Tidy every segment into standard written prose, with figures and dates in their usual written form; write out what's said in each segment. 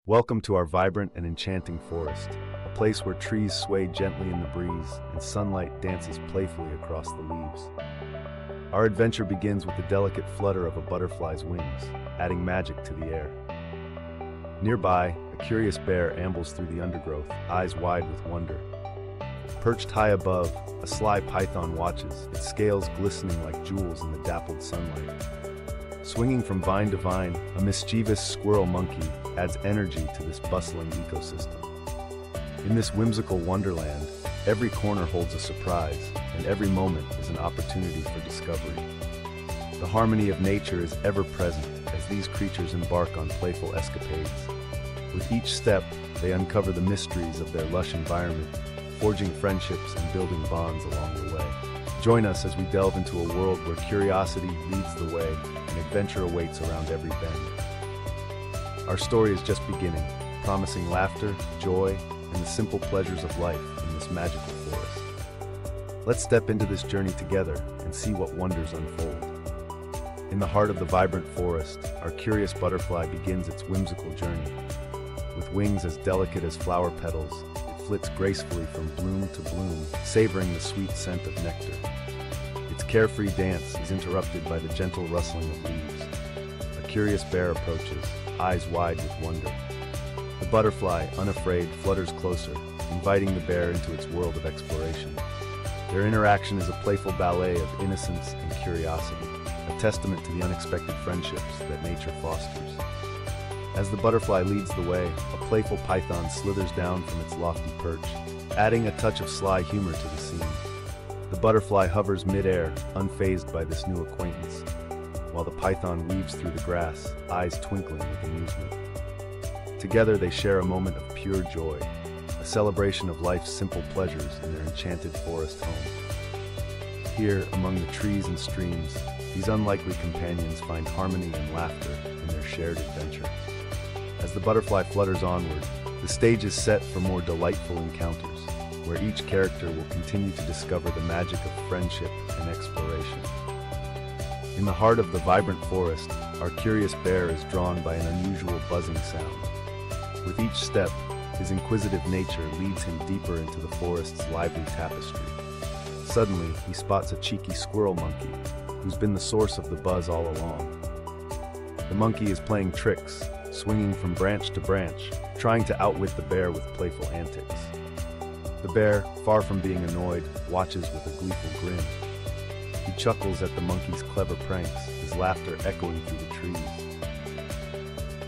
Welcome to our vibrant and enchanting forest, a place where trees sway gently in the breeze and sunlight dances playfully across the leaves. Our adventure begins with the delicate flutter of a butterfly's wings, adding magic to the air. Nearby, a curious bear ambles through the undergrowth, eyes wide with wonder. Perched high above, a sly python watches, its scales glistening like jewels in the dappled sunlight. Swinging from vine to vine, a mischievous squirrel monkey adds energy to this bustling ecosystem. In this whimsical wonderland, every corner holds a surprise, and every moment is an opportunity for discovery. The harmony of nature is ever present as these creatures embark on playful escapades. With each step, they uncover the mysteries of their lush environment, forging friendships and building bonds along the way. Join us as we delve into a world where curiosity leads the way and adventure awaits around every bend. Our story is just beginning, promising laughter, joy, and the simple pleasures of life in this magical forest. Let's step into this journey together and see what wonders unfold. In the heart of the vibrant forest, our curious butterfly begins its whimsical journey. With wings as delicate as flower petals, it flits gracefully from bloom to bloom, savoring the sweet scent of nectar. Its carefree dance is interrupted by the gentle rustling of leaves. A curious bear approaches, eyes wide with wonder. The butterfly, unafraid, flutters closer, inviting the bear into its world of exploration. Their interaction is a playful ballet of innocence and curiosity, a testament to the unexpected friendships that nature fosters. As the butterfly leads the way, a playful python slithers down from its lofty perch, adding a touch of sly humor to the scene. The butterfly hovers mid-air, unfazed by this new acquaintance, while the python weaves through the grass, eyes twinkling with amusement. Together they share a moment of pure joy, a celebration of life's simple pleasures in their enchanted forest home. Here, among the trees and streams, these unlikely companions find harmony and laughter in their shared adventure. As the butterfly flutters onward, the stage is set for more delightful encounters, where each character will continue to discover the magic of friendship and exploration. In the heart of the vibrant forest, our curious bear is drawn by an unusual buzzing sound. With each step, his inquisitive nature leads him deeper into the forest's lively tapestry. Suddenly, he spots a cheeky squirrel monkey, who's been the source of the buzz all along. The monkey is playing tricks, swinging from branch to branch, trying to outwit the bear with playful antics. The bear, far from being annoyed, watches with a gleeful grin. He chuckles at the monkey's clever pranks, his laughter echoing through the trees.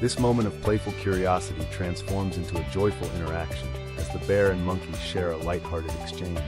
This moment of playful curiosity transforms into a joyful interaction as the bear and monkey share a lighthearted exchange.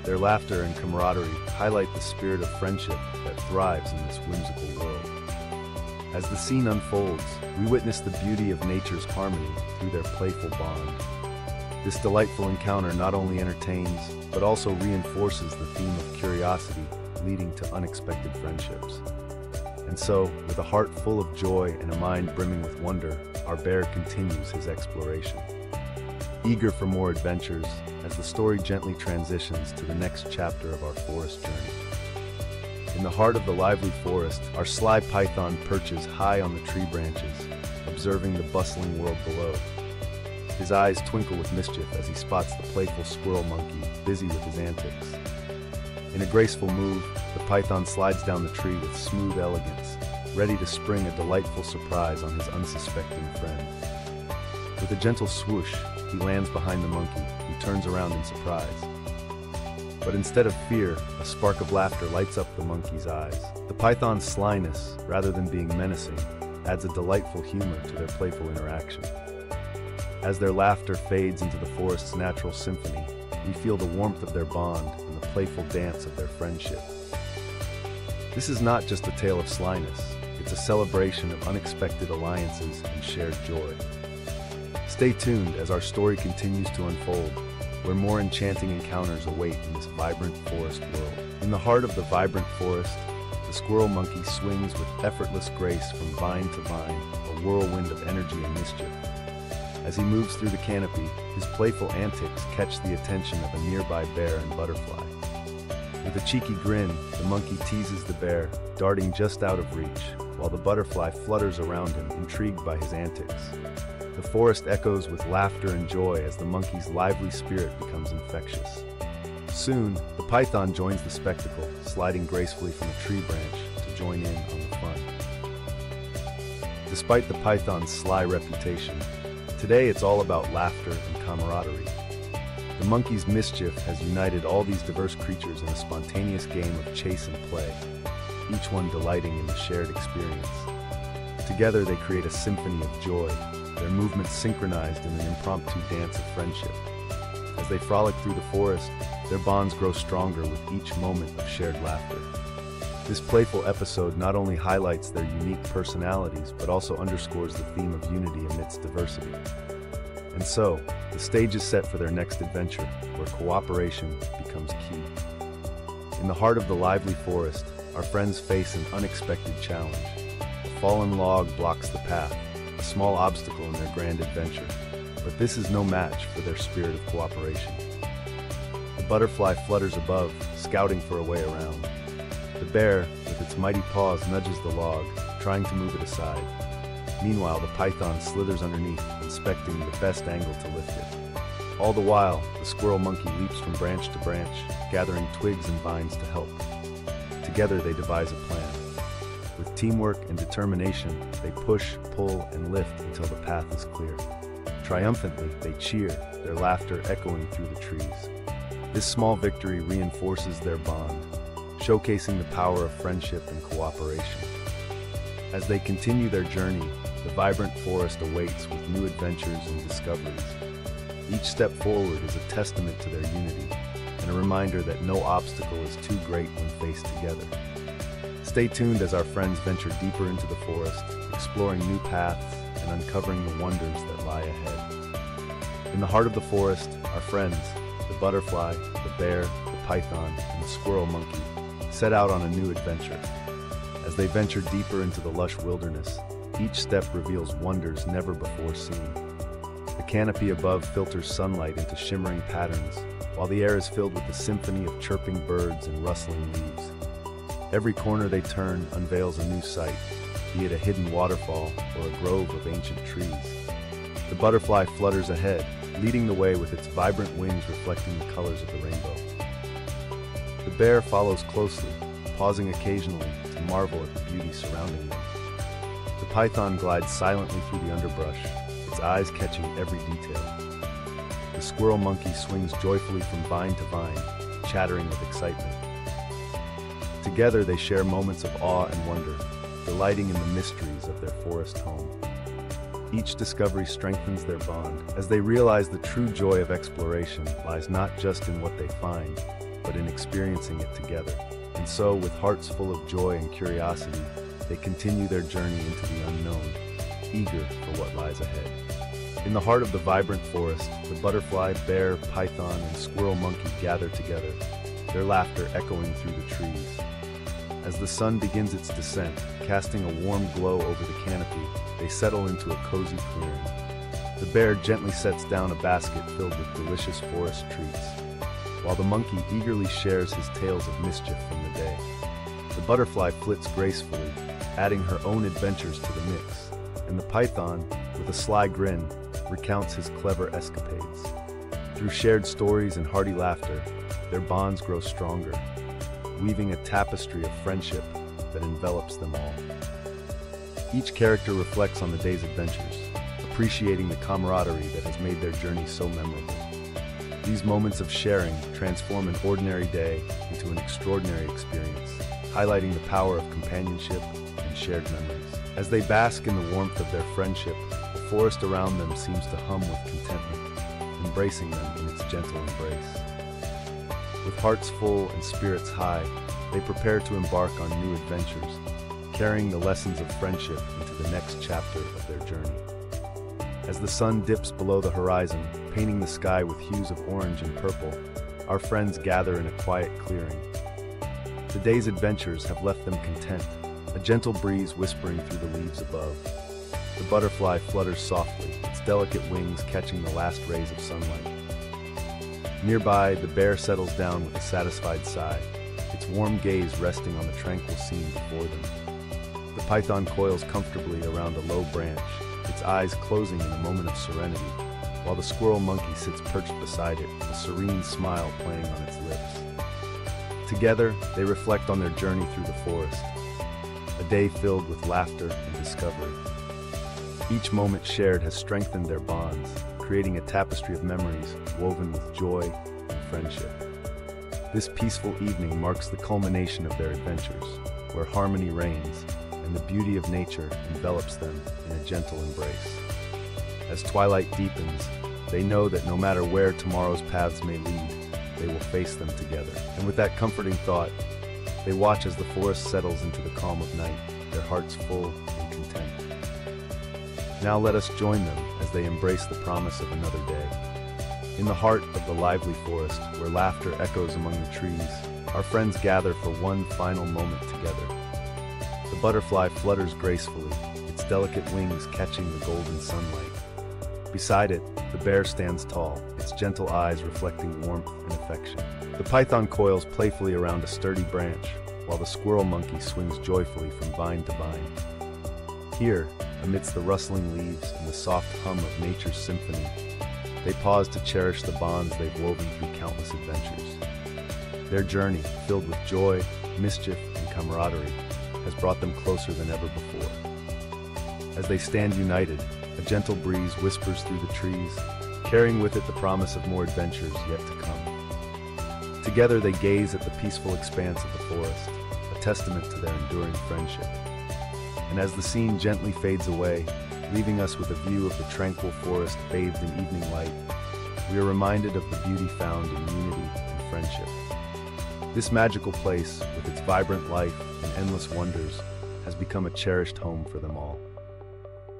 Their laughter and camaraderie highlight the spirit of friendship that thrives in this whimsical world. As the scene unfolds, we witness the beauty of nature's harmony through their playful bond. This delightful encounter not only entertains, but also reinforces the theme of curiosity, leading to unexpected friendships. And so, with a heart full of joy and a mind brimming with wonder, our bear continues his exploration. Eager for more adventures, as the story gently transitions to the next chapter of our forest journey. In the heart of the lively forest, our sly python perches high on the tree branches, observing the bustling world below. His eyes twinkle with mischief as he spots the playful squirrel monkey busy with his antics. In a graceful move, the python slides down the tree with smooth elegance, ready to spring a delightful surprise on his unsuspecting friend. With a gentle swoosh, he lands behind the monkey, who turns around in surprise. But instead of fear, a spark of laughter lights up the monkey's eyes. The python's slyness, rather than being menacing, adds a delightful humor to their playful interaction. As their laughter fades into the forest's natural symphony, we feel the warmth of their bond and the playful dance of their friendship. This is not just a tale of slyness, it's a celebration of unexpected alliances and shared joy. Stay tuned as our story continues to unfold, where more enchanting encounters await in this vibrant forest world. In the heart of the vibrant forest, the squirrel monkey swings with effortless grace from vine to vine, a whirlwind of energy and mischief. As he moves through the canopy, his playful antics catch the attention of a nearby bear and butterfly. With a cheeky grin, the monkey teases the bear, darting just out of reach, while the butterfly flutters around him, intrigued by his antics. The forest echoes with laughter and joy as the monkey's lively spirit becomes infectious. Soon, the python joins the spectacle, sliding gracefully from a tree branch to join in on the fun. Despite the python's sly reputation, today it's all about laughter and camaraderie. The monkey's mischief has united all these diverse creatures in a spontaneous game of chase and play, each one delighting in the shared experience. Together they create a symphony of joy, their movements synchronized in an impromptu dance of friendship. As they frolic through the forest, their bonds grow stronger with each moment of shared laughter. This playful episode not only highlights their unique personalities, but also underscores the theme of unity amidst diversity. And so, the stage is set for their next adventure, where cooperation becomes key. In the heart of the lively forest, our friends face an unexpected challenge. A fallen log blocks the path, a small obstacle in their grand adventure. But this is no match for their spirit of cooperation. The butterfly flutters above, scouting for a way around. The bear, with its mighty paws, nudges the log, trying to move it aside. Meanwhile, the python slithers underneath, inspecting the best angle to lift it. All the while, the squirrel monkey leaps from branch to branch, gathering twigs and vines to help. Together they devise a plan. With teamwork and determination, they push, pull, and lift until the path is clear. Triumphantly, they cheer, their laughter echoing through the trees. This small victory reinforces their bond, showcasing the power of friendship and cooperation. As they continue their journey, the vibrant forest awaits with new adventures and discoveries. Each step forward is a testament to their unity, and a reminder that no obstacle is too great when faced together. Stay tuned as our friends venture deeper into the forest, exploring new paths and uncovering the wonders that lie ahead. In the heart of the forest, our friends, the butterfly, the bear, the python, and the squirrel monkey, set out on a new adventure. As they venture deeper into the lush wilderness, each step reveals wonders never before seen. The canopy above filters sunlight into shimmering patterns, while the air is filled with the symphony of chirping birds and rustling leaves. Every corner they turn unveils a new sight, be it a hidden waterfall or a grove of ancient trees. The butterfly flutters ahead, leading the way with its vibrant wings reflecting the colors of the rainbow. The bear follows closely, pausing occasionally to marvel at the beauty surrounding them. The python glides silently through the underbrush, its eyes catching every detail. The squirrel monkey swings joyfully from vine to vine, chattering with excitement. Together they share moments of awe and wonder, delighting in the mysteries of their forest home. Each discovery strengthens their bond, as they realize the true joy of exploration lies not just in what they find, but in experiencing it together. And so, with hearts full of joy and curiosity, they continue their journey into the unknown, eager for what lies ahead. In the heart of the vibrant forest, the butterfly, bear, python, and squirrel monkey gather together, their laughter echoing through the trees. As the sun begins its descent, casting a warm glow over the canopy, they settle into a cozy clearing. The bear gently sets down a basket filled with delicious forest treats, while the monkey eagerly shares his tales of mischief from the day. The butterfly flits gracefully, adding her own adventures to the mix, and the python, with a sly grin, recounts his clever escapades. Through shared stories and hearty laughter, their bonds grow stronger, weaving a tapestry of friendship that envelops them all. Each character reflects on the day's adventures, appreciating the camaraderie that has made their journey so memorable. These moments of sharing transform an ordinary day into an extraordinary experience, highlighting the power of companionship and shared memories. As they bask in the warmth of their friendship, the forest around them seems to hum with contentment, embracing them in its gentle embrace. With hearts full and spirits high, they prepare to embark on new adventures, carrying the lessons of friendship into the next chapter of their journey. As the sun dips below the horizon, painting the sky with hues of orange and purple, our friends gather in a quiet clearing. The day's adventures have left them content, a gentle breeze whispering through the leaves above. The butterfly flutters softly, its delicate wings catching the last rays of sunlight. Nearby, the bear settles down with a satisfied sigh, its warm gaze resting on the tranquil scene before them. The python coils comfortably around a low branch, its eyes closing in a moment of serenity, while the squirrel monkey sits perched beside it, a serene smile playing on its lips. Together, they reflect on their journey through the forest, a day filled with laughter and discovery. Each moment shared has strengthened their bonds, creating a tapestry of memories woven with joy and friendship. This peaceful evening marks the culmination of their adventures, where harmony reigns and the beauty of nature envelops them in a gentle embrace. As twilight deepens, they know that no matter where tomorrow's paths may lead, they will face them together. And with that comforting thought, they watch as the forest settles into the calm of night, their hearts full and content. Now let us join them as they embrace the promise of another day. In the heart of the lively forest, where laughter echoes among the trees, our friends gather for one final moment together. The butterfly flutters gracefully, its delicate wings catching the golden sunlight. Beside it, the bear stands tall, its gentle eyes reflecting warmth and affection. The python coils playfully around a sturdy branch, while the squirrel monkey swings joyfully from vine to vine. Here, amidst the rustling leaves and the soft hum of nature's symphony, they pause to cherish the bonds they've woven through countless adventures. Their journey, filled with joy, mischief, and camaraderie, has brought them closer than ever before. As they stand united, a gentle breeze whispers through the trees, carrying with it the promise of more adventures yet to come. Together they gaze at the peaceful expanse of the forest, a testament to their enduring friendship. And as the scene gently fades away, leaving us with a view of the tranquil forest bathed in evening light, we are reminded of the beauty found in unity and friendship. This magical place, with its vibrant life and endless wonders, has become a cherished home for them all.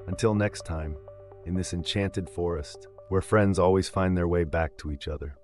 Until next time, in this enchanted forest, where friends always find their way back to each other.